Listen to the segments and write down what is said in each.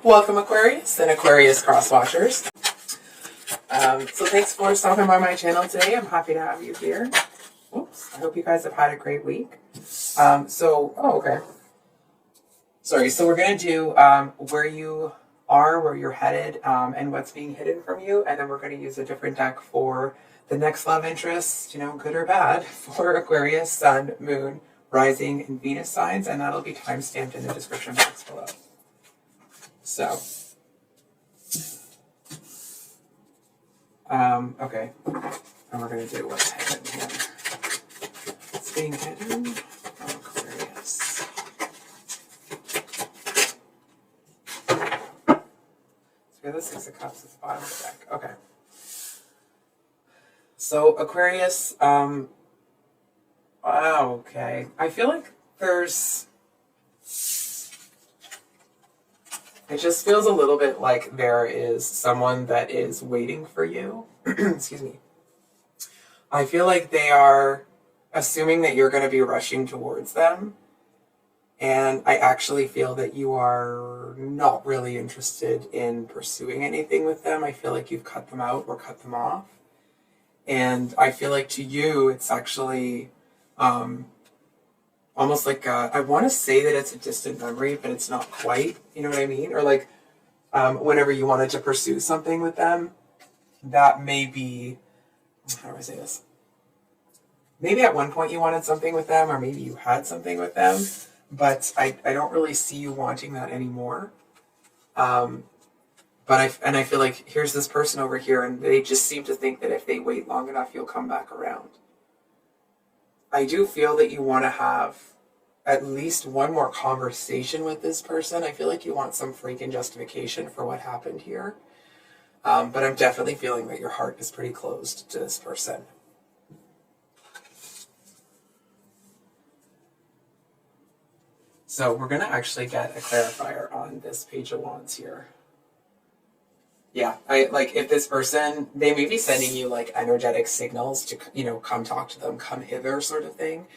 Welcome Aquarius and Aquarius crosswatchers. So thanks for stopping by my channel today. I'm happy to have you here. Oops, I hope you guys have had a great week. Okay. Sorry, so we're going to do where you are, where you're headed, and what's being hidden from you. And then we're going to use a different deck for the next love interest, good or bad, for Aquarius, Sun, Moon, Rising, and Venus signs. And that'll be time-stamped in the description box below. So, okay. And we're going to do what's hidden here. It's being hidden from Aquarius. So we have the Six of Cups at the bottom of the deck. Okay. So Aquarius, okay. I feel like it just feels a little bit like there is someone that is waiting for you. Excuse me. I feel like they are assuming that you're going to be rushing towards them. And I actually feel that you are not really interested in pursuing anything with them. I feel like you've cut them out or cut them off. And I feel like to you, it's actually almost like, I want to say that it's a distant memory, but it's not quite, you know what I mean? Or like whenever you wanted to pursue something with them, that may be, how do I say this? Maybe at one point you wanted something with them, or maybe you had something with them, but I don't really see you wanting that anymore. But I feel like here's this person over here, and they just seem to think that if they wait long enough, you'll come back around. I do feel that you want to have at least one more conversation with this person. I feel like you want some freaking justification for what happened here. But I'm definitely feeling that your heart is pretty closed to this person. So we're going to actually get a clarifier on this Page of Wands here. Yeah, if this person, they may be sending you like energetic signals to, come talk to them, come hither sort of thing.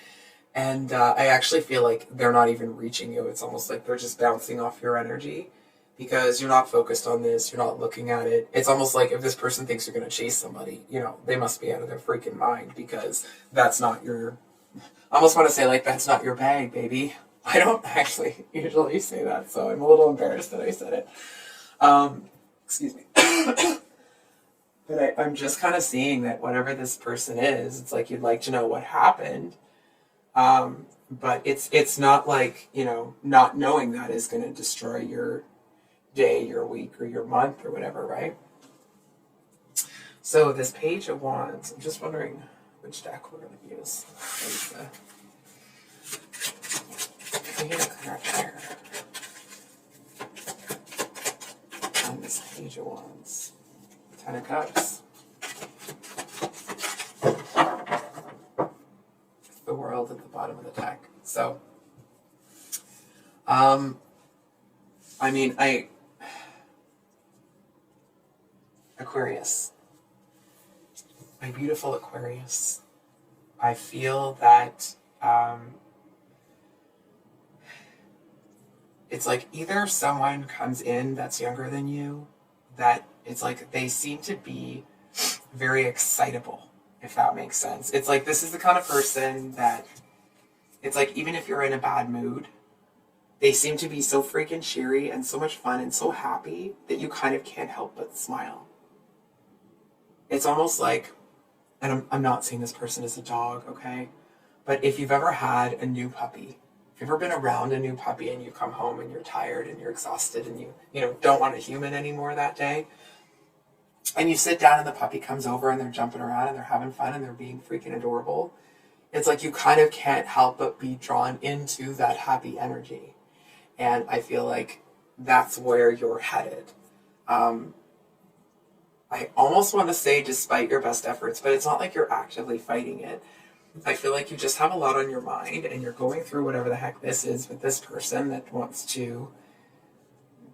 And I actually feel like they're not even reaching you. It's almost like they're just bouncing off your energy because you're not focused on this. You're not looking at it. It's almost like if this person thinks you're going to chase somebody, they must be out of their freaking mind because that's not your, I almost want to say like, that's not your bag, baby. I don't actually usually say that, so I'm a little embarrassed that I said it. Excuse me. But I'm just kind of seeing that whatever this person is, it's like you'd like to know what happened. But it's not like, not knowing that is going to destroy your day, your week, or your month, or whatever, right? So this Page of Wands, I'm just wondering which deck we're going to use. I'm going to clear up here. On this Page of Wands. 10 of Cups. The World at the bottom of the deck. So, Aquarius. My beautiful Aquarius. I feel that, it's like either someone comes in that's younger than you, that it's like they seem to be very excitable, if that makes sense. It's like this is the kind of person that it's like even if you're in a bad mood, they seem to be so freaking cheery and so much fun and so happy that you kind of can't help but smile. It's almost like, and I'm not saying this person is a dog, okay? But if you've ever had a new puppy, if you've ever been around a new puppy and you come home and you're tired and you're exhausted and you don't want a human anymore that day, and you sit down and the puppy comes over and they're jumping around and they're having fun and they're being freaking adorable, it's like you kind of can't help but be drawn into that happy energy. And I feel like that's where you're headed. I almost want to say despite your best efforts, but it's not like you're actively fighting it. I feel like you just have a lot on your mind and you're going through whatever the heck this is with this person that wants to,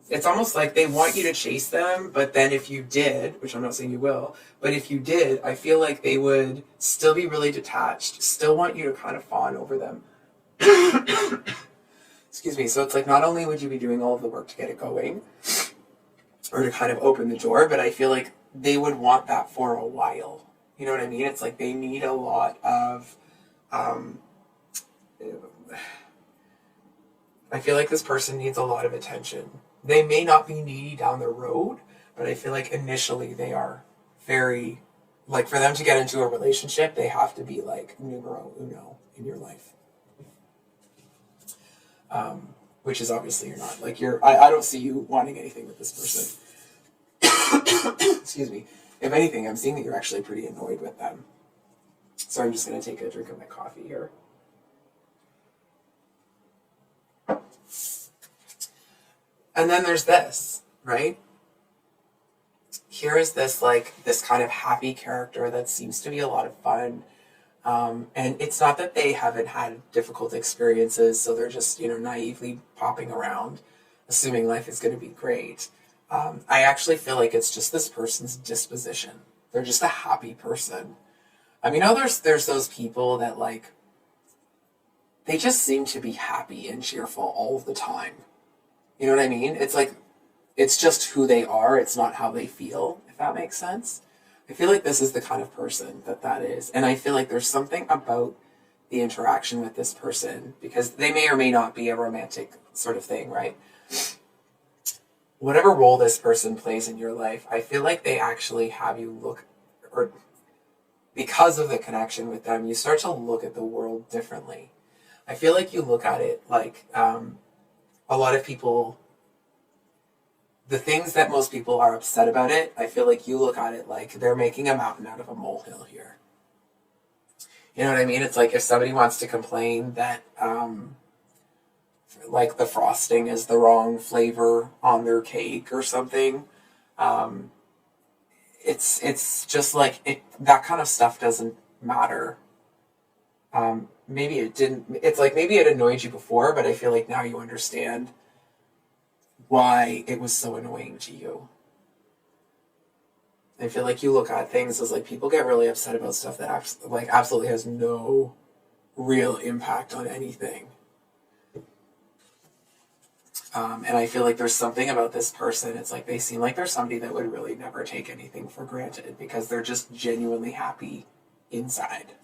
it's almost like they want you to chase them, but then if you did, which I'm not saying you will, but if you did, I feel like they would still be really detached, still want you to kind of fawn over them. Excuse me. So it's like not only would you be doing all of the work to get it going, or to kind of open the door, but I feel like they would want that for a while. You know what I mean? It's like they need a lot of, I feel like this person needs a lot of attention. They may not be needy down the road, but I feel like initially they are very, like for them to get into a relationship, they have to be like numero uno in your life. Which is obviously you're not. Like I don't see you wanting anything with this person. Excuse me. If anything, I'm seeing that you're actually pretty annoyed with them. So I'm just going to take a drink of my coffee here. And then there's this, right? Here is this, like, this kind of happy character that seems to be a lot of fun. And it's not that they haven't had difficult experiences, so they're just, naively popping around, assuming life is going to be great. I actually feel like it's just this person's disposition. They're just a happy person. I mean, there's those people that, like, they just seem to be happy and cheerful all the time. You know what I mean? It's like, it's just who they are. It's not how they feel, if that makes sense. I feel like this is the kind of person that is. And I feel like there's something about the interaction with this person, because they may or may not be a romantic sort of thing, right? Whatever role this person plays in your life, I feel like they actually have you look, or because of the connection with them, you start to look at the world differently. I feel like you look at it like a lot of people, the things that most people are upset about it, I feel like you look at it like they're making a mountain out of a molehill here. You know what I mean? It's like if somebody wants to complain that, like the frosting is the wrong flavor on their cake or something, it's just like that kind of stuff doesn't matter. Maybe it didn't. It's like maybe it annoyed you before, but I feel like now you understand why it was so annoying to you. I feel like you look at things as like people get really upset about stuff that absolutely has no real impact on anything. And I feel like there's something about this person. It's like they seem like they're somebody that would really never take anything for granted because they're just genuinely happy inside.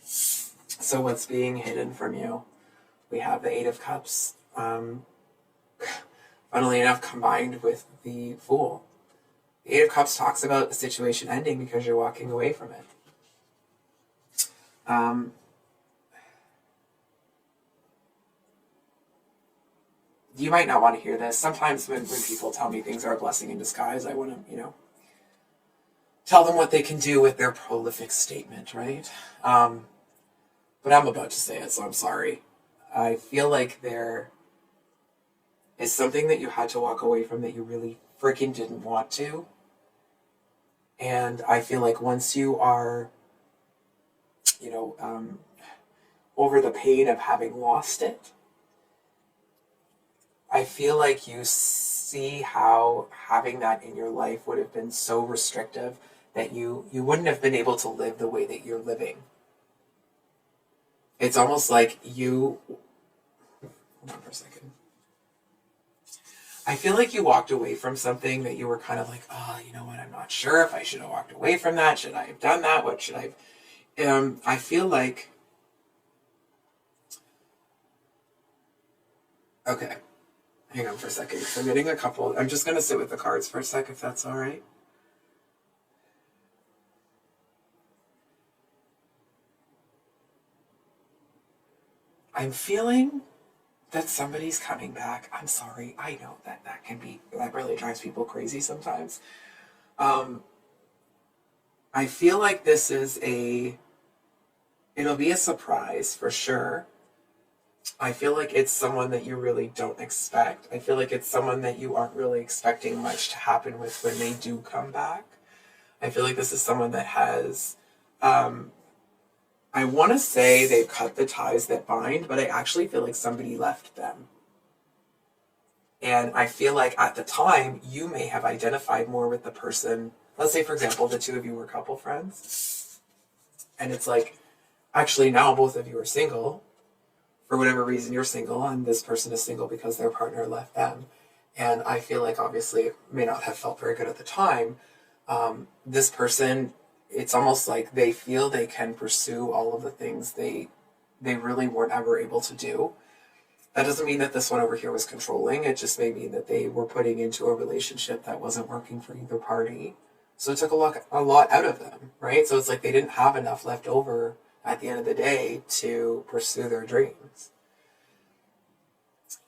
So what's being hidden from you? We have the Eight of Cups. Funnily enough, combined with the Fool. The Eight of Cups talks about the situation ending because you're walking away from it. You might not want to hear this. Sometimes when people tell me things are a blessing in disguise, I want to, tell them what they can do with their prolific statement, right? But I'm about to say it, so I'm sorry. I feel like there is something that you had to walk away from that you really freaking didn't want to. And I feel like once you are, over the pain of having lost it, I feel like you see how having that in your life would have been so restrictive that you wouldn't have been able to live the way that you're living. It's almost like hold on for a second. I feel like you walked away from something that you were kind of like, you know what, I'm not sure if I should have walked away from that. Should I have done that? What should I have? I feel like, okay, hang on for a second. I'm getting a couple, I'm just going to sit with the cards for a sec, if that's all right. I'm feeling that somebody's coming back. I'm sorry. I know that that really drives people crazy sometimes. I feel like this is it'll be a surprise for sure. I feel like it's someone that you really don't expect. I feel like it's someone that you aren't really expecting much to happen with when they do come back. I feel like this is someone that has, I want to say they've cut the ties that bind, but I actually feel like somebody left them. And I feel like at the time, you may have identified more with the person. Let's say, for example, the two of you were couple friends. And it's like, actually now both of you are single. For whatever reason, you're single, and this person is single because their partner left them. And I feel like obviously it may not have felt very good at the time. This person, it's almost like they feel they can pursue all of the things they really weren't ever able to do. That doesn't mean that this one over here was controlling. It just may mean that they were putting into a relationship that wasn't working for either party. So it took a lot out of them, right? So it's like they didn't have enough left over at the end of the day to pursue their dreams.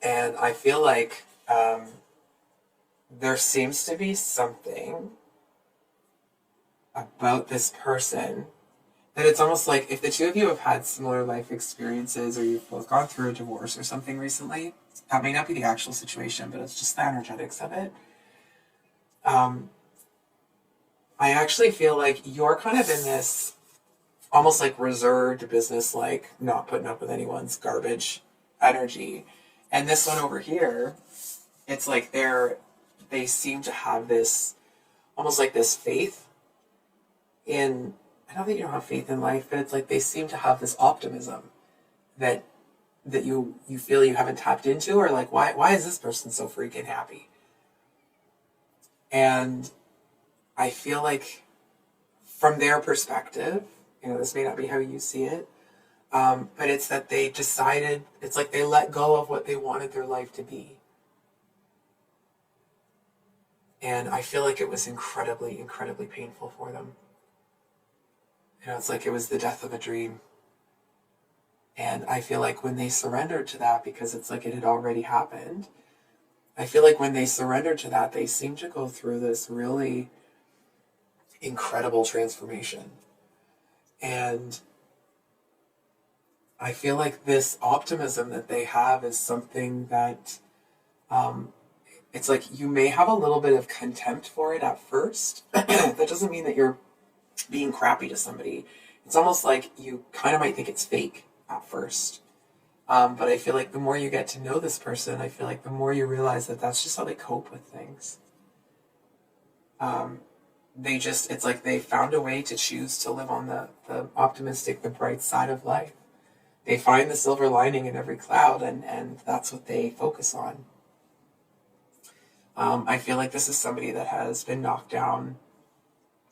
And I feel like there seems to be something about this person that it's almost like if the two of you have had similar life experiences or you've both gone through a divorce or something recently, that may not be the actual situation, but it's just the energetics of it. I actually feel like you're kind of in this almost like reserved business, like not putting up with anyone's garbage energy. And this one over here, it's like they seem to have this, almost like this faith in, I don't think you don't have faith in life, but it's like they seem to have this optimism that you feel you haven't tapped into, or like, why is this person so freaking happy? And I feel like from their perspective, this may not be how you see it, but it's that they decided, it's like they let go of what they wanted their life to be. And I feel like it was incredibly, incredibly painful for them. It's like it was the death of a dream. And I feel like when they surrendered to that, because it's like it had already happened, I feel like when they surrendered to that, they seemed to go through this really incredible transformation. And I feel like this optimism that they have is something that, it's like you may have a little bit of contempt for it at first. That doesn't mean that you're being crappy to somebody. It's almost like you kind of might think it's fake at first. But I feel like the more you get to know this person, I feel like the more you realize that that's just how they cope with things. It's like they found a way to choose to live on the optimistic, the bright side of life. They find the silver lining in every cloud, and that's what they focus on. I feel like this is somebody that has been knocked down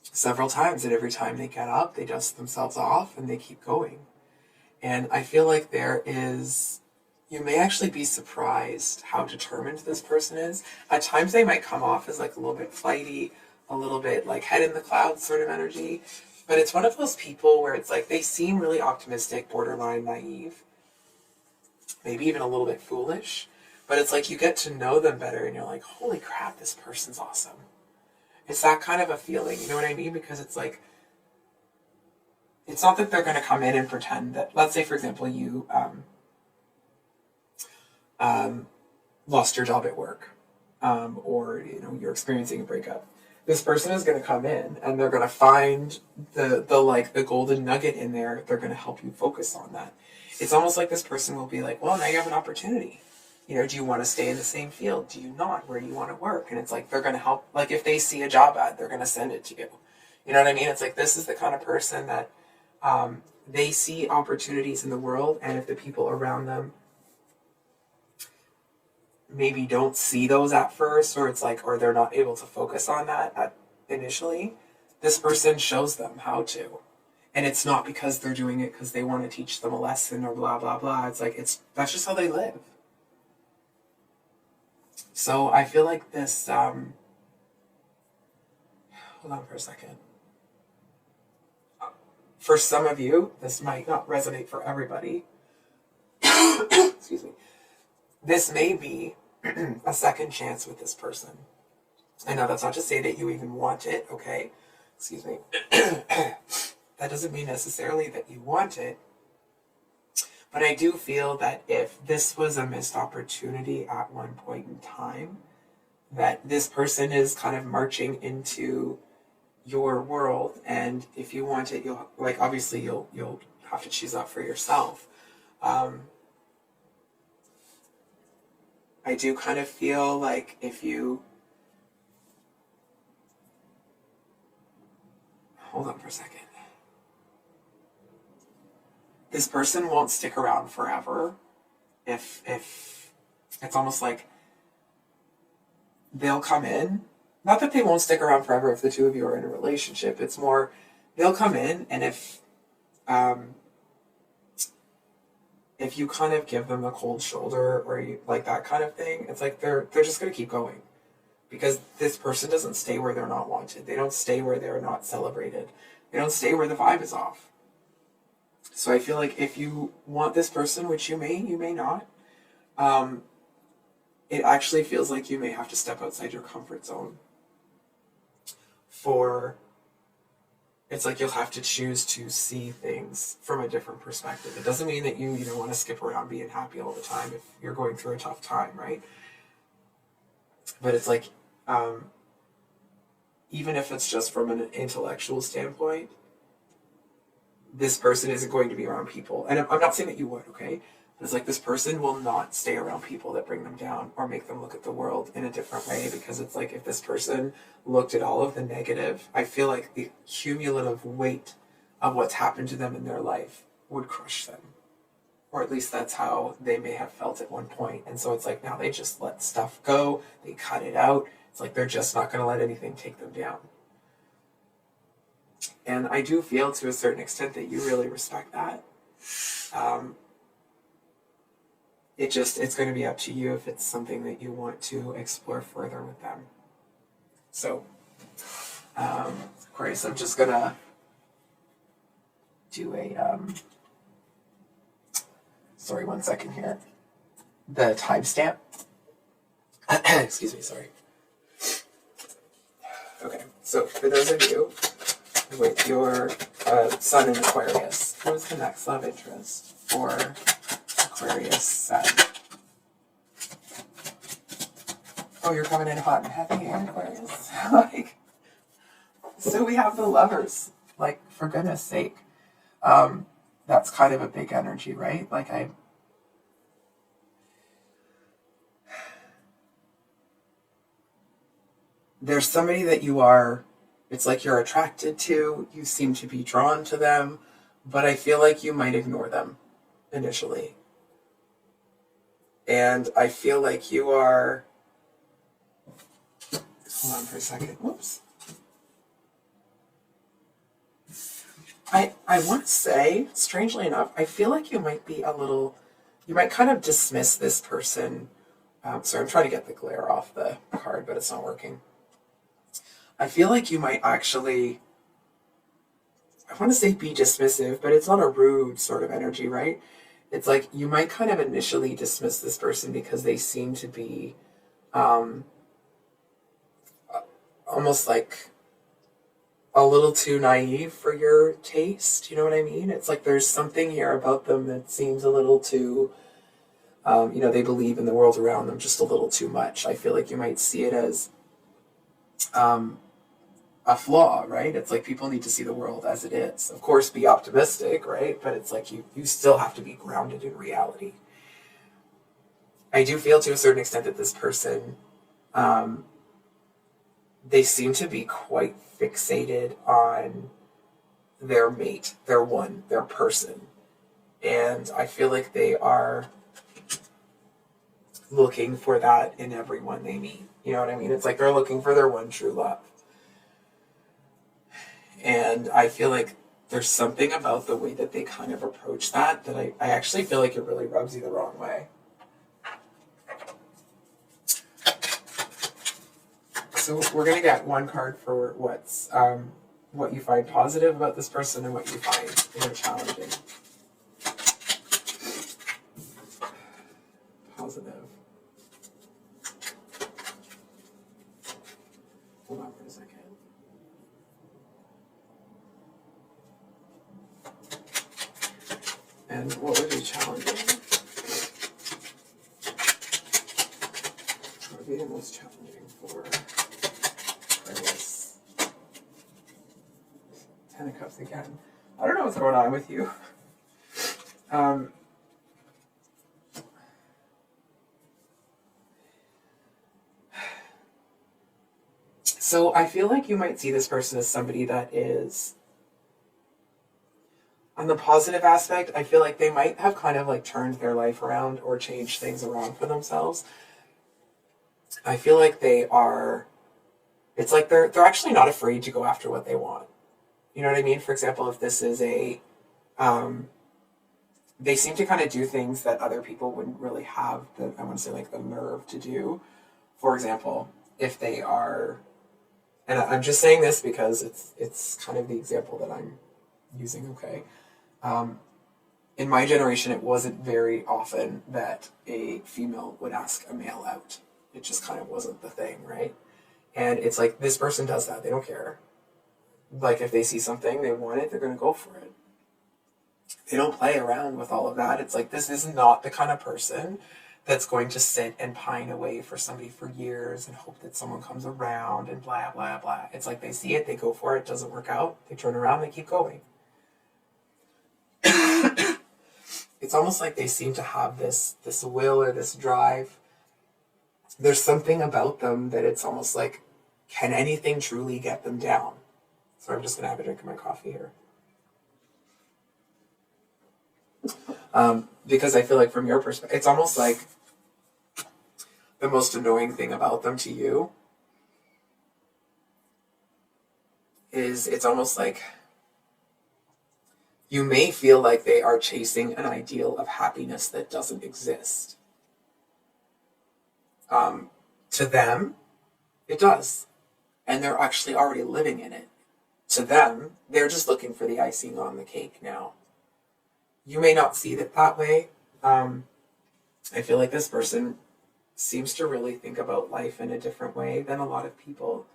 several times, and every time they get up, they dust themselves off and they keep going. And I feel like you may actually be surprised how determined this person is. At times they might come off as like a little bit flighty, a little bit like head in the clouds sort of energy. But it's one of those people where it's like they seem really optimistic, borderline naive, maybe even a little bit foolish. But it's like you get to know them better and you're like, holy crap, this person's awesome. It's that kind of a feeling, you know what I mean? Because it's like, it's not that they're going to come in and pretend that, let's say, for example, you lost your job at work, or, you're experiencing a breakup. This person is going to come in and they're going to find the golden nugget in there. They're going to help you focus on that. It's almost like this person will be like, well, now you have an opportunity. Do you want to stay in the same field? Do you not? Where do you want to work? And it's like, they're going to help. Like if they see a job ad, they're going to send it to you. You know what I mean? It's like, this is the kind of person that they see opportunities in the world. And if the people around them maybe don't see those at first, or it's like, or they're not able to focus on that initially, this person shows them how to. And it's not because they're doing it because they want to teach them a lesson or blah, blah, blah. It's like, that's just how they live. So I feel like this, hold on for a second. For some of you, this might not resonate for everybody. Excuse me. This may be a second chance with this person. I know that's not to say that you even want it, okay? Excuse me. That doesn't mean necessarily that you want it. But I do feel that if this was a missed opportunity at one point in time, that this person is kind of marching into your world, and if you want it, you'll have to choose that for yourself. I do kind of feel like if you hold on for a second. This person won't stick around forever. If it's almost like they'll come in. Not that they won't stick around forever if the two of you are in a relationship. It's more, they'll come in, and if you kind of give them a cold shoulder or you, like that kind of thing, it's like they're just going to keep going. Because this person doesn't stay where they're not wanted. They don't stay where they're not celebrated. They don't stay where the vibe is off. So I feel like if you want this person, which you may not, it actually feels like you may have to step outside your comfort zone. It's like you'll have to choose to see things from a different perspective. It doesn't mean that you want to skip around being happy all the time if you're going through a tough time, right? But it's like, even if it's just from an intellectual standpoint, this person isn't going to be around people. And I'm not saying that you would, okay? But it's like this person will not stay around people that bring them down or make them look at the world in a different way, because it's like if this person looked at all of the negative, I feel like the cumulative weight of what's happened to them in their life would crush them. Or at least that's how they may have felt at one point. And so it's like now they just let stuff go. They cut it out. It's like they're just not going to let anything take them down. And I do feel to a certain extent that you really respect that. It's going to be up to you if it's something that you want to explore further with them. So, Aquarius, I'm just going to do a... sorry, 1 second here. The timestamp. Excuse me, sorry. Okay, so for those of you with your sun in Aquarius, what is the next love interest for Aquarius sun? Oh, you're coming in hot and heavy here, Aquarius. So we have the Lovers. Like, for goodness sake. That's kind of a big energy, right? There's somebody that it's like you're attracted to, you seem to be drawn to them, but I feel like you might ignore them initially. And I feel like you are, hold on for a second, whoops. I want to say, strangely enough, I feel like you might kind of dismiss this person. Sorry, I'm trying to get the glare off the card, but it's not working. I feel like you might actually, I want to say be dismissive, but it's not a rude sort of energy, right? It's like you might kind of initially dismiss this person because they seem to be almost like a little too naive for your taste. You know what I mean? It's like there's something here about them that seems a little too, they believe in the world around them just a little too much. I feel like you might see it as a flaw, right? It's like people need to see the world as it is. Of course, be optimistic, right? But it's like you still have to be grounded in reality. I do feel to a certain extent that this person, they seem to be quite fixated on their mate, their one, their person. And I feel like they are looking for that in everyone they meet. You know what I mean? It's like they're looking for their one true love. And I feel like there's something about the way that they kind of approach that I actually feel like it really rubs you the wrong way. So we're going to get one card for what you find positive about this person and what you find challenging. Positive. Hold on for a second. And what would be challenging? What would be the most challenging for Aquarius? 10 of Cups again. I don't know what's going on with you. So I feel like you might see this person as somebody that is, on the positive aspect, I feel like they might have kind of like turned their life around or changed things around for themselves. I feel like it's like they're actually not afraid to go after what they want. You know what I mean? For example, if this is they seem to kind of do things that other people wouldn't really have I want to say like the nerve to do. For example, if they are, and I'm just saying this because it's kind of the example that I'm using, okay? In my generation, it wasn't very often that a female would ask a male out. It just kind of wasn't the thing, right? And it's like, this person does that. They don't care. Like, if they see something, they want it, they're going to go for it. They don't play around with all of that. It's like, this is not the kind of person that's going to sit and pine away for somebody for years and hope that someone comes around and blah, blah, blah. It's like, they see it, they go for it, doesn't work out, they turn around, they keep going. It's almost like they seem to have this will or this drive. There's something about them that it's almost like, can anything truly get them down? So I'm just going to have a drink of my coffee here. Because I feel like from your perspective, it's almost like the most annoying thing about them to you is it's almost like you may feel like they are chasing an ideal of happiness that doesn't exist. To them, it does. And they're actually already living in it. To them, they're just looking for the icing on the cake now. You may not see it that way. I feel like this person seems to really think about life in a different way than a lot of people.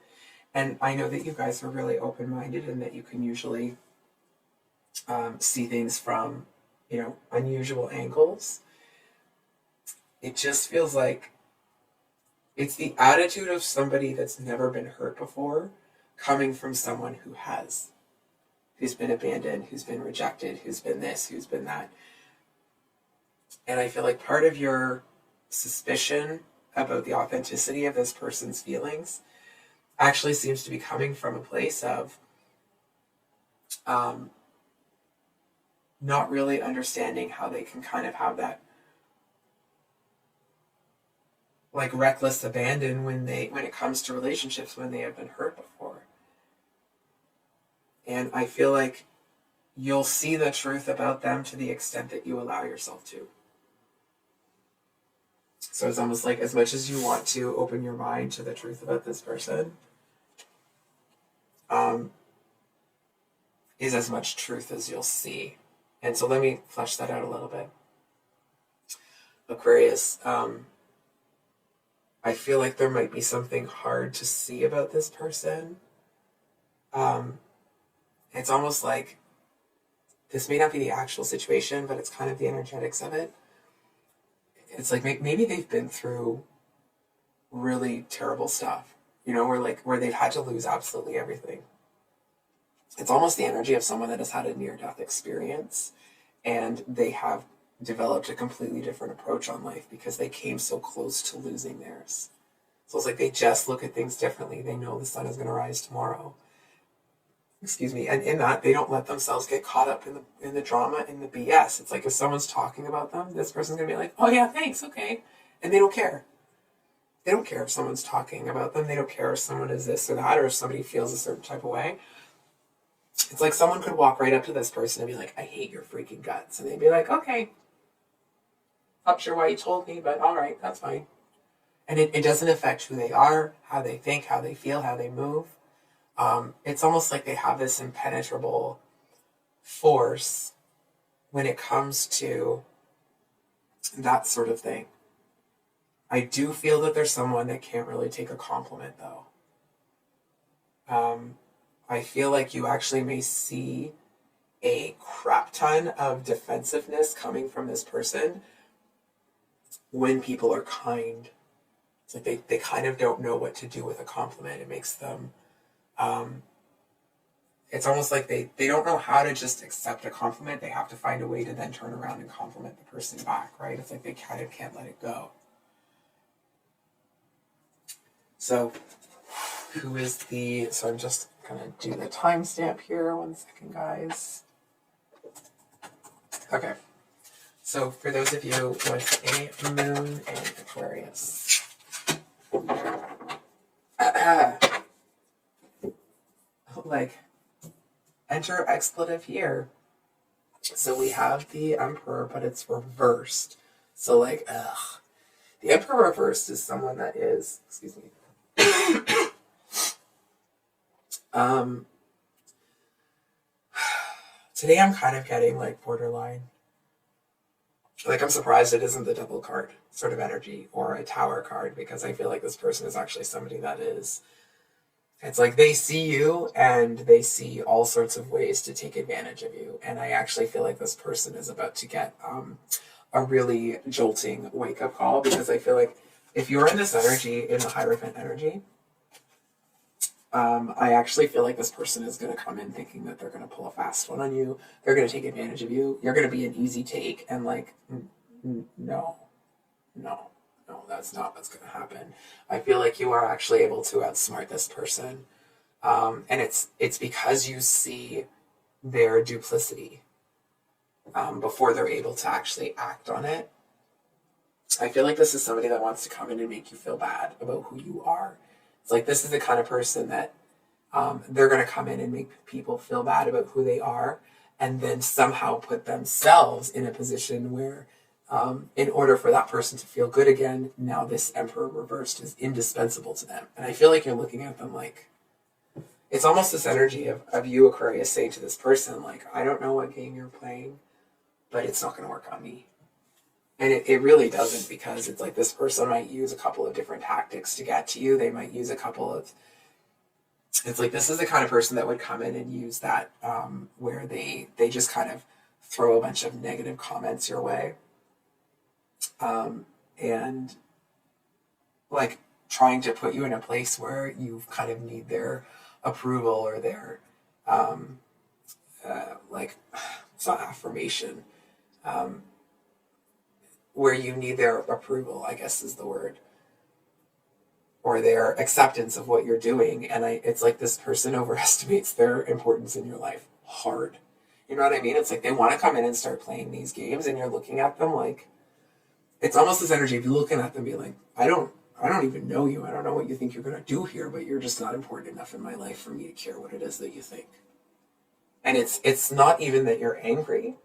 And I know that you guys are really open-minded and that you can usually see things from, unusual angles. It just feels like it's the attitude of somebody that's never been hurt before coming from someone who has. Who's been abandoned, who's been rejected, who's been this, who's been that. And I feel like part of your suspicion about the authenticity of this person's feelings actually seems to be coming from a place of not really understanding how they can kind of have that like reckless abandon when it comes to relationships when they have been hurt before. And I feel like you'll see the truth about them to the extent that you allow yourself to. So it's almost like as much as you want to open your mind to the truth about this person, is as much truth as you'll see. And so let me flesh that out a little bit. Aquarius, I feel like there might be something hard to see about this person. It's almost like this may not be the actual situation, but it's kind of the energetics of it. It's like maybe they've been through really terrible stuff, where they've had to lose absolutely everything. It's almost the energy of someone that has had a near-death experience, and they have developed a completely different approach on life because they came so close to losing theirs. So it's like they just look at things differently. They know the sun is going to rise tomorrow. Excuse me. And in that, they don't let themselves get caught up in the drama, in the BS. It's like if someone's talking about them, this person's going to be like, oh yeah, thanks, okay. And they don't care. They don't care if someone's talking about them. They don't care if someone is this or that, or if somebody feels a certain type of way. It's like someone could walk right up to this person and be like, I hate your freaking guts. And they'd be like, okay, not sure why you told me, but all right, that's fine. And it doesn't affect who they are, how they think, how they feel, how they move. It's almost like they have this impenetrable force when it comes to that sort of thing. I do feel that there's someone that can't really take a compliment, though. I feel like you actually may see a crap ton of defensiveness coming from this person when people are kind. It's like they kind of don't know what to do with a compliment. It makes them, it's almost like they don't know how to just accept a compliment. They have to find a way to then turn around and compliment the person back, right? It's like they kind of can't let it go. So I'm just going to do the timestamp here. 1 second, guys. Okay. So for those of you with a moon in Aquarius, like, enter expletive here. So we have the Emperor, but it's reversed. So, like, ugh. The Emperor reversed is someone that is, excuse me. Today I'm kind of getting, like, borderline. Like, I'm surprised it isn't the double card sort of energy or a Tower card, because I feel like this person is actually somebody that is, it's like they see you and they see all sorts of ways to take advantage of you. And I actually feel like this person is about to get a really jolting wake-up call, because I feel like if you're in this energy, in the Hierophant energy, I actually feel like this person is going to come in thinking that they're going to pull a fast one on you. They're going to take advantage of you. You're going to be an easy take, and like, no, that's not what's going to happen. I feel like you are actually able to outsmart this person. And it's because you see their duplicity before they're able to actually act on it. I feel like this is somebody that wants to come in and make you feel bad about who you are. It's like, this is the kind of person that they're going to come in and make people feel bad about who they are, and then somehow put themselves in a position where, in order for that person to feel good again, now this Emperor reversed is indispensable to them. And I feel like you're looking at them like, it's almost this energy of you, Aquarius, saying to this person, like, I don't know what game you're playing, but it's not going to work on me. And it really doesn't, because it's like this person might use a couple of different tactics to get to you. They might use a couple of, it's like this is the kind of person that would come in and use that, where they just kind of throw a bunch of negative comments your way. And like trying to put you in a place where you kind of need their approval or their, like, it's not affirmation, where you need their approval, I guess is the word, or their acceptance of what you're doing. And it's like this person overestimates their importance in your life hard. You know what I mean? It's like they want to come in and start playing these games, and you're looking at them like, it's almost this energy of you looking at them being like, I don't even know you. I don't know what you think you're going to do here, but you're just not important enough in my life for me to care what it is that you think. And it's not even that you're angry.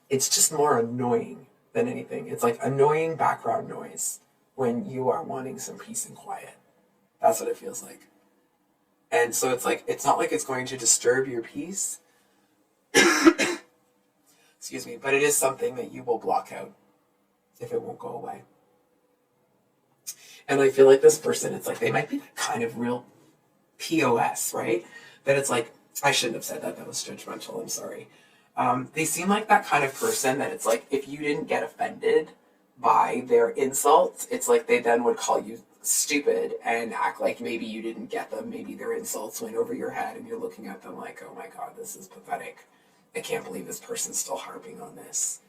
It's just more annoying than anything. It's like annoying background noise when you are wanting some peace and quiet. That's what it feels like. And so it's like, it's not like it's going to disturb your peace. Excuse me, but it is something that you will block out if it won't go away. And I feel like this person, it's like they might be that kind of real POS, right? That it's like, I shouldn't have said that. That was judgmental. I'm sorry. They seem like that kind of person that it's like, if you didn't get offended by their insults, it's like they then would call you stupid and act like maybe you didn't get them. Maybe their insults went over your head, and you're looking at them like, oh my God, this is pathetic. I can't believe this person's still harping on this.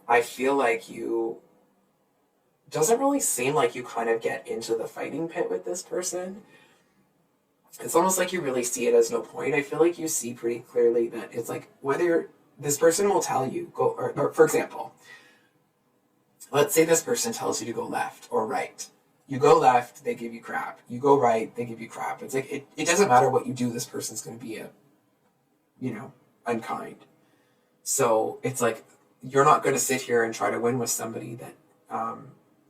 I feel like you, doesn't really seem like you kind of get into the fighting pit with this person. It's almost like you really see it as no point. I feel like you see pretty clearly that it's like, whether this person will tell you, go, or for example, let's say this person tells you to go left or right. You go left, they give you crap. You go right, they give you crap. It's like, it doesn't matter what you do, this person's going to be unkind. So it's like, you're not going to sit here and try to win with somebody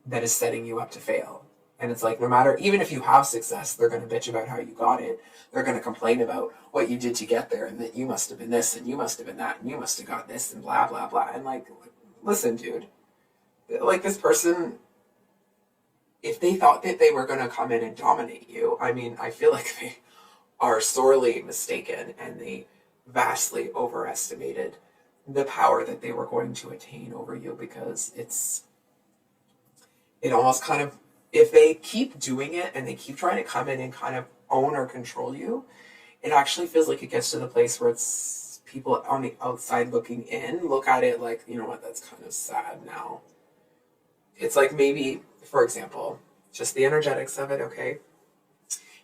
that is setting you up to fail. And it's like, no matter, even if you have success, they're going to bitch about how you got it. They're going to complain about what you did to get there, and that you must have been this, and you must have been that, and you must have got this, and blah, blah, blah. And like, listen, dude, like this person, if they thought that they were going to come in and dominate you, I mean, I feel like they are sorely mistaken, and they vastly overestimated the power that they were going to attain over you, because it almost kind of, if they keep doing it and they keep trying to come in and kind of own or control you, it actually feels like it gets to the place where it's people on the outside looking in, look at it like, you know what, that's kind of sad now. It's like, maybe, for example, just the energetics of it, okay?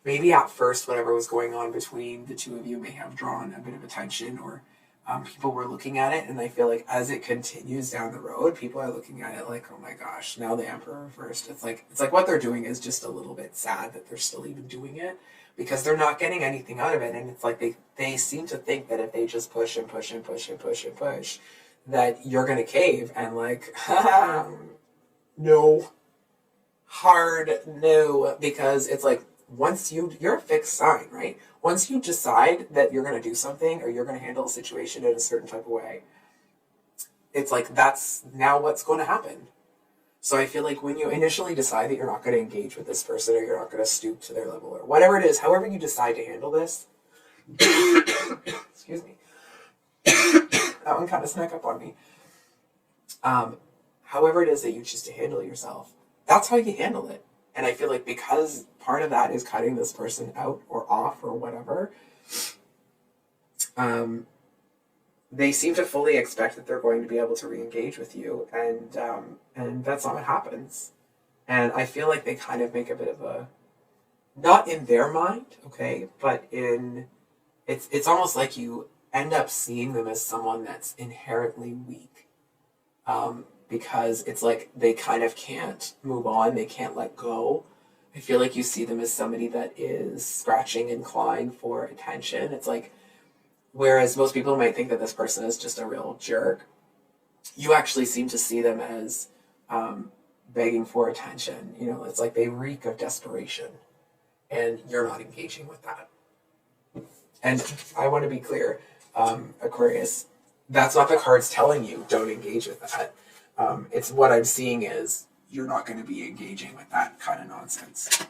Maybe at first, whatever was going on between the two of you may have drawn a bit of attention, or people were looking at it, and I feel like as it continues down the road, people are looking at it like, oh my gosh, now the Emperor reversed. It's like what they're doing is just a little bit sad that they're still even doing it, because they're not getting anything out of it. And it's like they seem to think that if they just push and push and push and push and push, that you're gonna cave. And like, no, hard no, because it's like, once you're a fixed sign, right? Once you decide that you're going to do something or you're going to handle a situation in a certain type of way, it's like, that's now what's going to happen. So I feel like when you initially decide that you're not going to engage with this person, or you're not going to stoop to their level, or whatever it is, however you decide to handle this, excuse me, that one kind of snuck up on me. However it is that you choose to handle yourself, that's how you handle it. And I feel like because part of that is cutting this person out or off or whatever, they seem to fully expect that they're going to be able to re-engage with you, and that's not what happens. And I feel like they kind of make a bit of a, not in their mind, okay, but it's almost like you end up seeing them as someone that's inherently weak. Because it's like they kind of can't move on, they can't let go. I feel like you see them as somebody that is scratching and clawing for attention. It's like, whereas most people might think that this person is just a real jerk, you actually seem to see them as begging for attention. You know, it's like they reek of desperation, and you're not engaging with that. And I want to be clear, Aquarius, that's not the cards telling you don't engage with that. It's what I'm seeing is you're not going to be engaging with that kind of nonsense.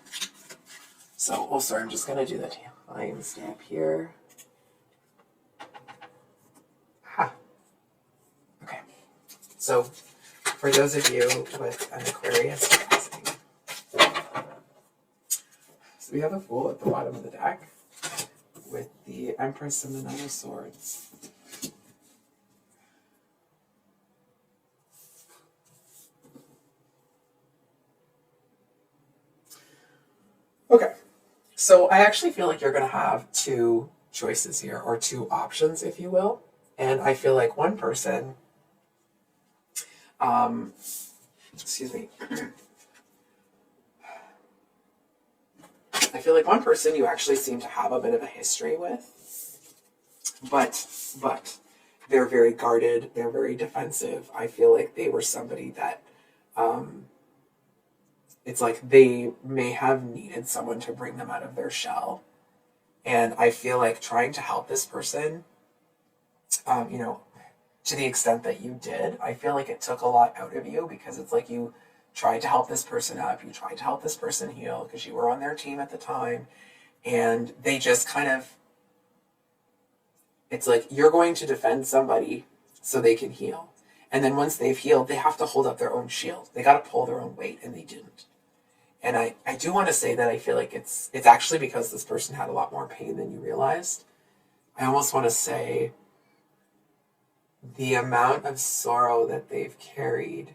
So, oh, sorry, I'm just going to do the time stamp here. Okay. So, for those of you with an Aquarius rising, so we have the Fool at the bottom of the deck with the Empress and the Nine of Swords. Okay, so I actually feel like you're going to have two choices here, or two options, if you will. And I feel like one person, excuse me, I feel like one person you actually seem to have a bit of a history with, but they're very guarded, they're very defensive. I feel like they were somebody that, it's like they may have needed someone to bring them out of their shell. And I feel like trying to help this person, you know, to the extent that you did, I feel like it took a lot out of you, because it's like you tried to help this person up, you tried to help this person heal because you were on their team at the time, and they just kind of, it's like you're going to defend somebody so they can heal. And then once they've healed, they have to hold up their own shield. They got to pull their own weight, and they didn't. And I do want to say that I feel like it's actually because this person had a lot more pain than you realized. I almost want to say the amount of sorrow that they've carried,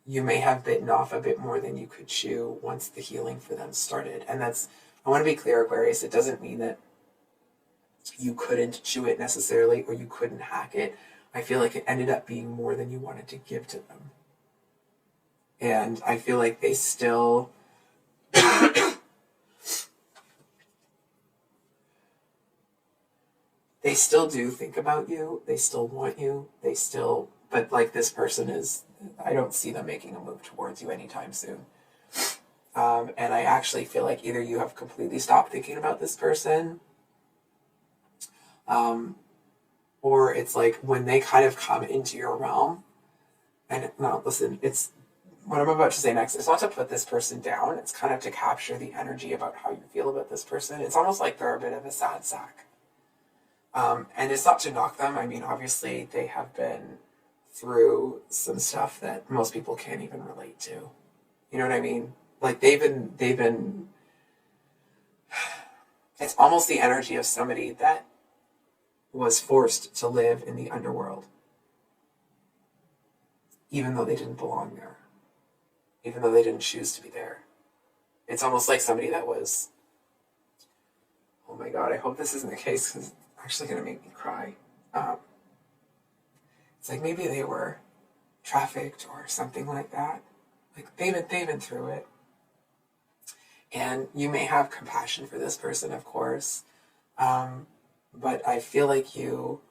you may have bitten off a bit more than you could chew once the healing for them started. And that's, I want to be clear, Aquarius, it doesn't mean that you couldn't chew it necessarily, or you couldn't hack it. I feel like it ended up being more than you wanted to give to them. And I feel like they still they still do think about you. They still want you. They still, but like this person is, I don't see them making a move towards you anytime soon. And I actually feel like either you have completely stopped thinking about this person, or it's like when they kind of come into your realm, and no, listen, it's, what I'm about to say next, it's not to put this person down. It's kind of to capture the energy about how you feel about this person. It's almost like they're a bit of a sad sack. And it's not to knock them. I mean, obviously they have been through some stuff that most people can't even relate to. You know what I mean? Like they've been, it's almost the energy of somebody that was forced to live in the underworld, even though they didn't belong there. Even though they didn't choose to be there. It's almost like somebody that was, oh my God, I hope this isn't the case, because it's actually going to make me cry. um, it's like maybe they were trafficked or something like that. Like they've been through it. And you may have compassion for this person, of course. But I feel like you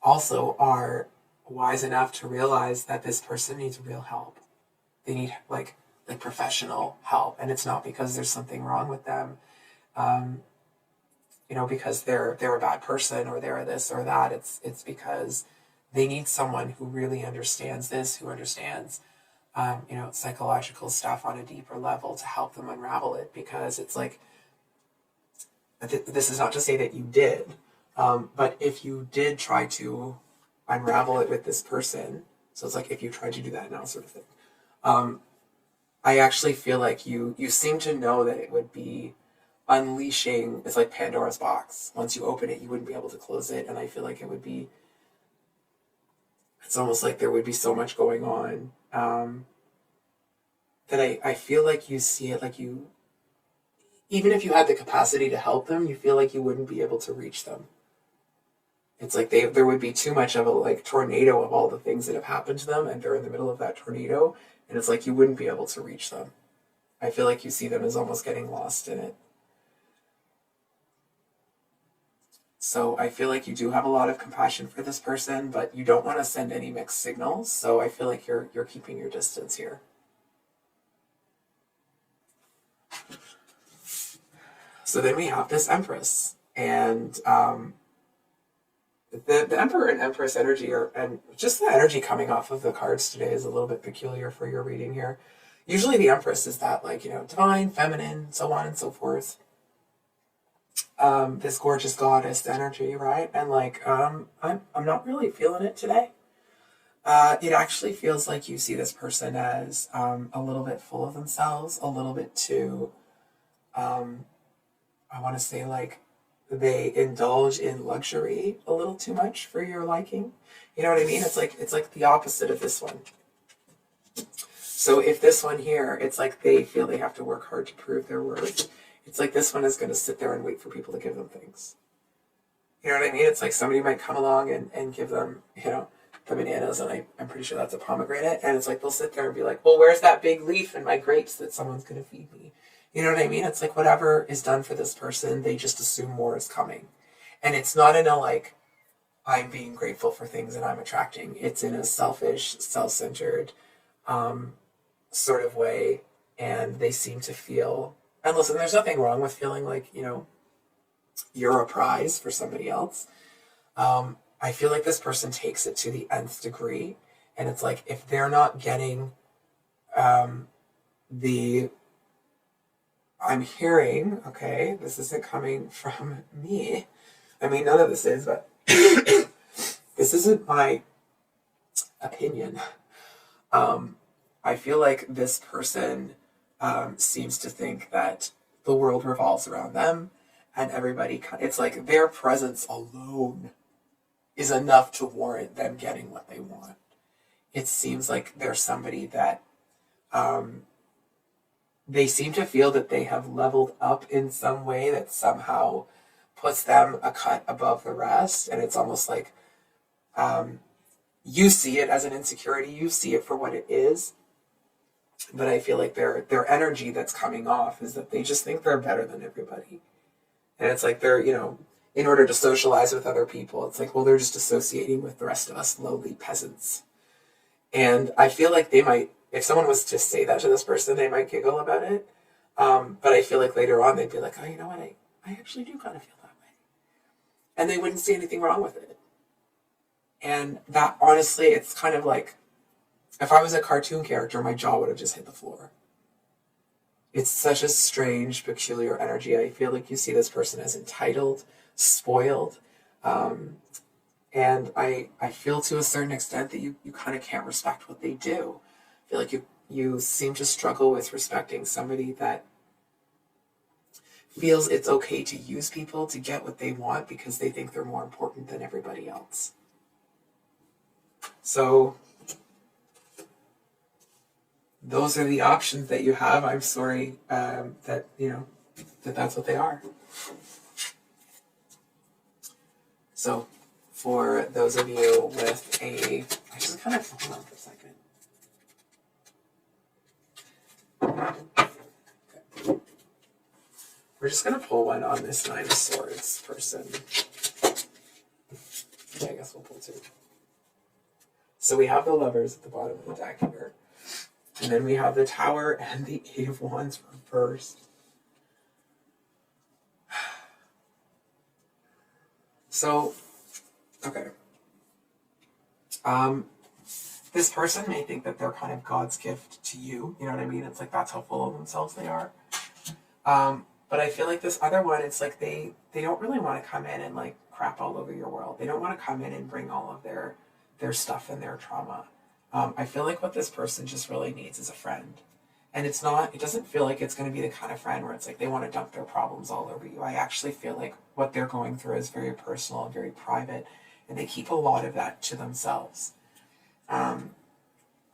also are wise enough to realize that this person needs real help. They need like professional help, and it's not because there's something wrong with them, because they're a bad person or they're this or that. It's because they need someone who really understands this, who understands psychological stuff on a deeper level to help them unravel it. Because it's like, this is not to say that you did, but if you did try to unravel it with this person, so it's like if you tried to do that now, sort of thing. I actually feel like you seem to know that it would be unleashing. It's like Pandora's box. Once you open it, you wouldn't be able to close it, and I feel like it's almost like there would be so much going on, that I feel like you see it like you, even if you had the capacity to help them, you feel like you wouldn't be able to reach them. It's like there would be too much of a like tornado of all the things that have happened to them, and they're in the middle of that tornado, and it's like you wouldn't be able to reach them. I feel like you see them as almost getting lost in it. So I feel like you do have a lot of compassion for this person, but you don't want to send any mixed signals. So I feel like you're keeping your distance here. So then we have this Empress, and the Emperor and Empress energy and just the energy coming off of the cards today is a little bit peculiar for your reading here. Usually the Empress is that divine, feminine, so on and so forth. This gorgeous goddess energy, right? And I'm not really feeling it today. It actually feels like you see this person as a little bit full of themselves, a little bit too, I want to say they indulge in luxury a little too much for your liking. You know what I mean? It's like the opposite of this one. So if this one here, it's like they feel they have to work hard to prove their worth. It's like this one is going to sit there and wait for people to give them things. You know what I mean? It's like somebody might come along and give them, the bananas, and I'm pretty sure that's a pomegranate. And it's like they'll sit there and be like, well, where's that big leaf in my grapes that someone's going to feed me? You know what I mean? It's like whatever is done for this person, they just assume more is coming. And it's not in a I'm being grateful for things that I'm attracting. It's in a selfish, self-centered sort of way. And they seem to feel, and listen, there's nothing wrong with feeling like, you're a prize for somebody else. I feel like this person takes it to the nth degree. And it's like, if they're not getting I'm hearing, okay, this isn't coming from me. I mean, none of this is, but this isn't my opinion. I feel like this person seems to think that the world revolves around them, and it's like their presence alone is enough to warrant them getting what they want. It seems like they're somebody that they seem to feel that they have leveled up in some way that somehow puts them a cut above the rest. And it's almost like you see it as an insecurity. You see it for what it is. But I feel like their energy that's coming off is that they just think they're better than everybody. And it's like they're, in order to socialize with other people, it's like, well, they're just associating with the rest of us lowly peasants. And I feel like they might, if someone was to say that to this person, they might giggle about it. But I feel like later on they'd be like, oh, you know what? I actually do kind of feel that way. And they wouldn't see anything wrong with it. And that, honestly, it's kind of like, if I was a cartoon character, my jaw would have just hit the floor. It's such a strange, peculiar energy. I feel like you see this person as entitled, spoiled. And I feel to a certain extent that you kind of can't respect what they do. I feel like you seem to struggle with respecting somebody that feels it's okay to use people to get what they want because they think they're more important than everybody else. So those are the options that you have. I'm sorry that that's what they are. So for those of you with a, I just kind of, hold on for a second. Okay. We're just going to pull one on this Nine of Swords person. Okay, I guess we'll pull two. So we have the Lovers at the bottom of the deck here. And then we have the Tower and the Eight of Wands reversed. So, okay. This person may think that they're kind of God's gift to you. You know what I mean? It's like that's how full of themselves they are. But I feel like this other one, it's like they don't really want to come in and like crap all over your world. They don't want to come in and bring all of their stuff and their trauma. I feel like what this person just really needs is a friend. And it doesn't feel like it's going to be the kind of friend where it's like they want to dump their problems all over you. I actually feel like what they're going through is very personal and very private, and they keep a lot of that to themselves.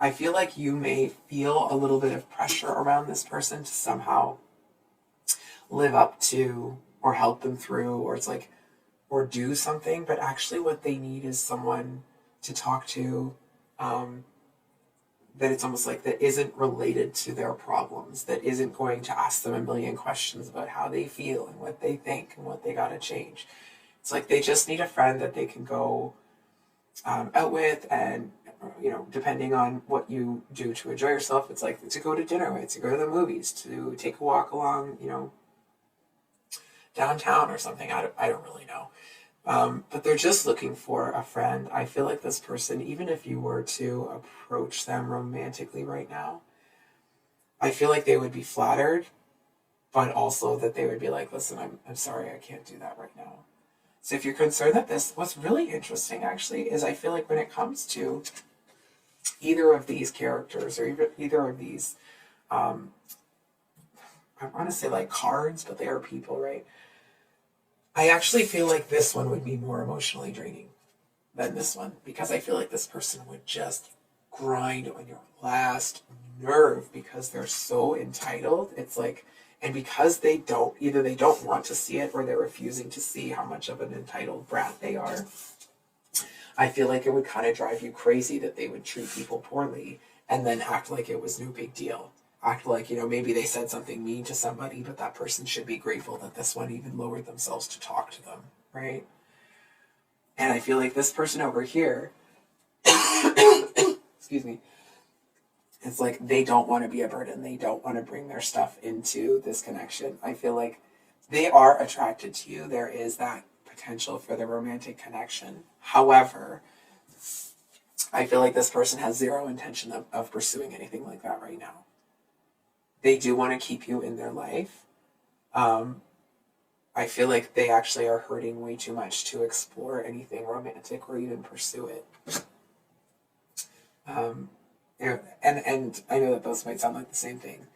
I feel like you may feel a little bit of pressure around this person to somehow live up to or help them through, or it's like, or do something, but actually what they need is someone to talk to, that it's almost like that isn't related to their problems, that isn't going to ask them a million questions about how they feel and what they think and what they got to change. It's like they just need a friend that they can go out with, and you know, depending on what you do to enjoy yourself, it's like to go to dinner with, to go to the movies, to take a walk along, you know, downtown or something. I don't really know. But they're just looking for a friend. I feel like this person, even if you were to approach them romantically right now, I feel like they would be flattered, but also that they would be like, listen, I'm sorry, I can't do that right now. So if you're concerned that what's really interesting actually is I feel like when it comes to either of these characters or either of these, I want to say like cards, but they are people, right? I actually feel like this one would be more emotionally draining than this one, because I feel like this person would just grind on your last nerve because they're so entitled. It's like, and because either they don't want to see it or they're refusing to see how much of an entitled brat they are, I feel like it would kind of drive you crazy that they would treat people poorly and then act like it was no big deal. Act like, you know, maybe they said something mean to somebody, but that person should be grateful that this one even lowered themselves to talk to them, right? And I feel like this person over here, excuse me, it's like they don't want to be a burden. They don't want to bring their stuff into this connection. I feel like they are attracted to you. There is that potential for the romantic connection. However, I feel like this person has zero intention of pursuing anything like that right now. They do want to keep you in their life. I feel like they actually are hurting way too much to explore anything romantic or even pursue it. And I know that those might sound like the same thing.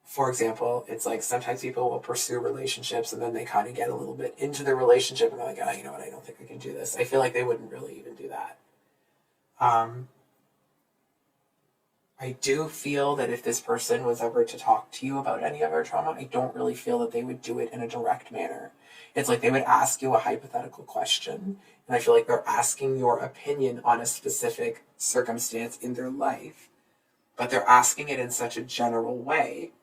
For example, it's like sometimes people will pursue relationships and then they kind of get a little bit into the relationship and they're like, oh, you know what, I don't think I can do this. I feel like they wouldn't really even do that. I do feel that if this person was ever to talk to you about any of our trauma, I don't really feel that they would do it in a direct manner. It's like they would ask you a hypothetical question, and I feel like they're asking your opinion on a specific circumstance in their life, but they're asking it in such a general way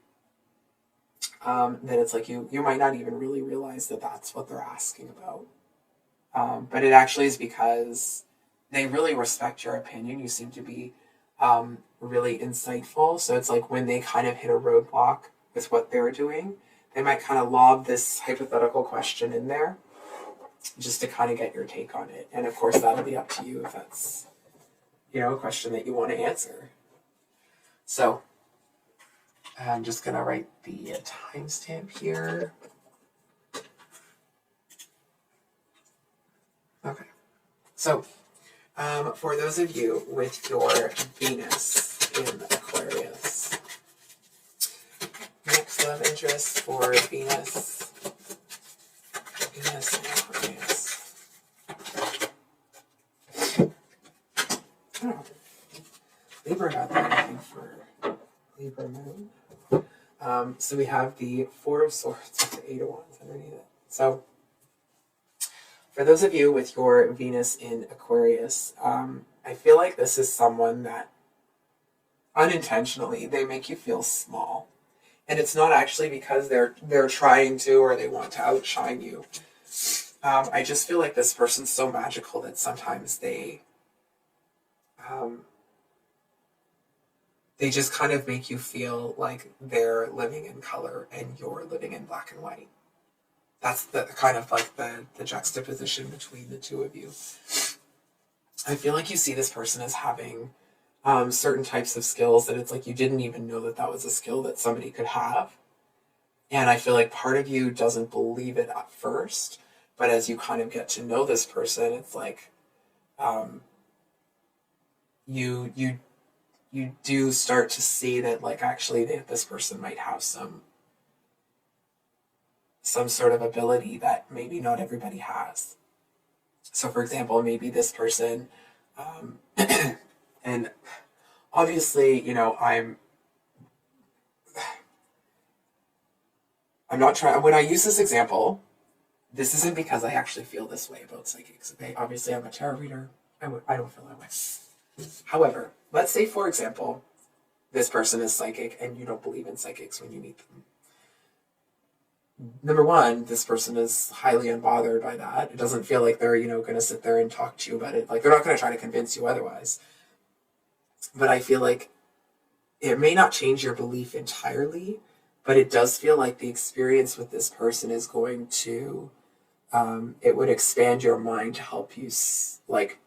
that it's like you might not even really realize that that's what they're asking about. But it actually is because they really respect your opinion. You seem to be really insightful. So it's like when they kind of hit a roadblock with what they're doing, they might kind of lob this hypothetical question in there just to kind of get your take on it. And of course, that'll be up to you if that's, you know, a question that you want to answer. So I'm just going to write the timestamp here. Okay. So for those of you with your Venus in Aquarius, next love interest for Venus in Aquarius. Oh, Libra got that, I think, for Libra moon. So we have the Four of Swords with the Eight of Wands underneath it. So For those of you with your Venus in Aquarius, I feel like this is someone that unintentionally they make you feel small. And it's not actually because they're trying to or they want to outshine you. I just feel like this person's so magical that sometimes they just kind of make you feel like they're living in color and you're living in black and white. That's the kind of like the juxtaposition between the two of you. I feel like you see this person as having certain types of skills that it's like you didn't even know that that was a skill that somebody could have. And I feel like part of you doesn't believe it at first, but as you kind of get to know this person, it's like you do start to see that like actually this person might have some sort of ability that maybe not everybody has. So for example, maybe this person, and obviously, you know, I'm not trying, when I use this example, this isn't because I actually feel this way about psychics. Okay, obviously I'm a tarot reader. I don't feel that way. However, let's say, for example, this person is psychic and you don't believe in psychics when you meet them. Number one, this person is highly unbothered by that. It doesn't feel like they're, you know, going to sit there and talk to you about it. Like, they're not going to try to convince you otherwise. But I feel like it may not change your belief entirely, but it does feel like the experience with this person is going to, it would expand your mind to help you, like,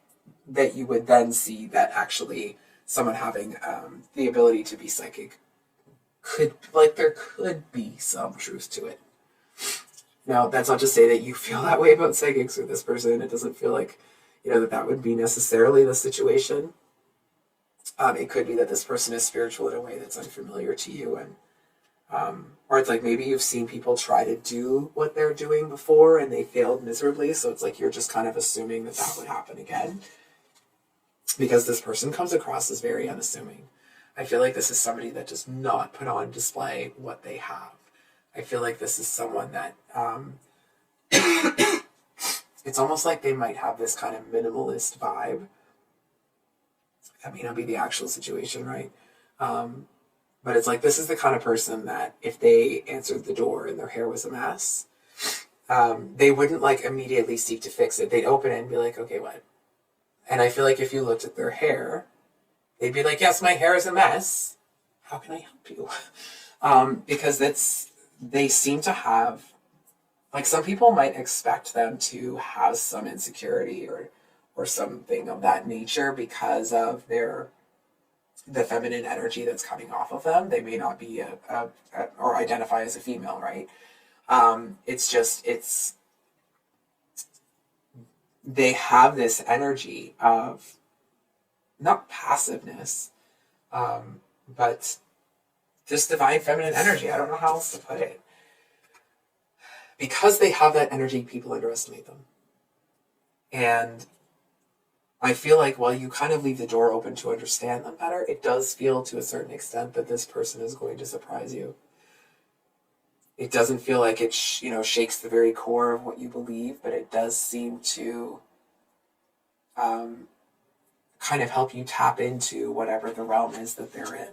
that you would then see that actually someone having the ability to be psychic could, like, there could be some truth to it. Now, that's not to say that you feel that way about psychics or this person. It doesn't feel like, you know, that would be necessarily the situation. It could be that this person is spiritual in a way that's unfamiliar to you, and or it's like maybe you've seen people try to do what they're doing before and they failed miserably, so it's like you're just kind of assuming that that would happen again. Because this person comes across as very unassuming. I feel like this is somebody that does not put on display what they have. I feel like this is someone that, it's almost like they might have this kind of minimalist vibe. That may not be the actual situation, right? But it's like, this is the kind of person that if they answered the door and their hair was a mess, they wouldn't like immediately seek to fix it. They'd open it and be like, okay, what? And I feel like if you looked at their hair, they'd be like, yes, my hair is a mess. How can I help you? Because they seem to have, like, some people might expect them to have some insecurity or something of that nature because of the feminine energy that's coming off of them. They may not be or identify as a female, right? They have this energy of not passiveness, but this divine feminine energy. I don't know how else to put it. Because they have that energy, people underestimate them. And I feel like while you kind of leave the door open to understand them better, it does feel to a certain extent that this person is going to surprise you. It doesn't feel like it shakes the very core of what you believe, but it does seem to kind of help you tap into whatever the realm is that they're in.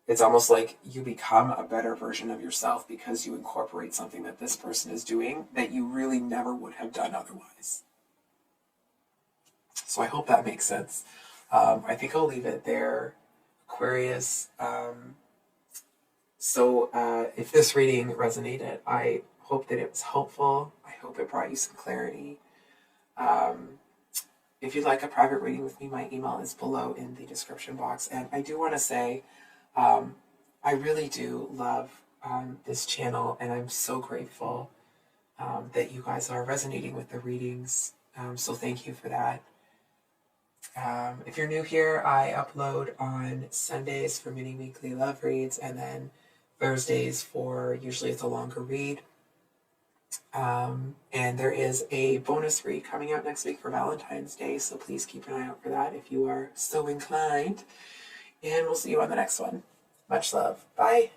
It's almost like you become a better version of yourself because you incorporate something that this person is doing that you really never would have done otherwise. So I hope that makes sense. I think I'll leave it there, Aquarius. So if this reading resonated, I hope that it was helpful. I hope it brought you some clarity. If you'd like a private reading with me, my email is below in the description box. And I do want to say, I really do love this channel, and I'm so grateful that you guys are resonating with the readings. So thank you for that. If you're new here, I upload on Sundays for mini weekly love reads, and then Thursdays for usually it's a longer read. And there is a bonus read coming out next week for Valentine's Day, so please keep an eye out for that if you are so inclined. And we'll see you on the next one. Much love. Bye.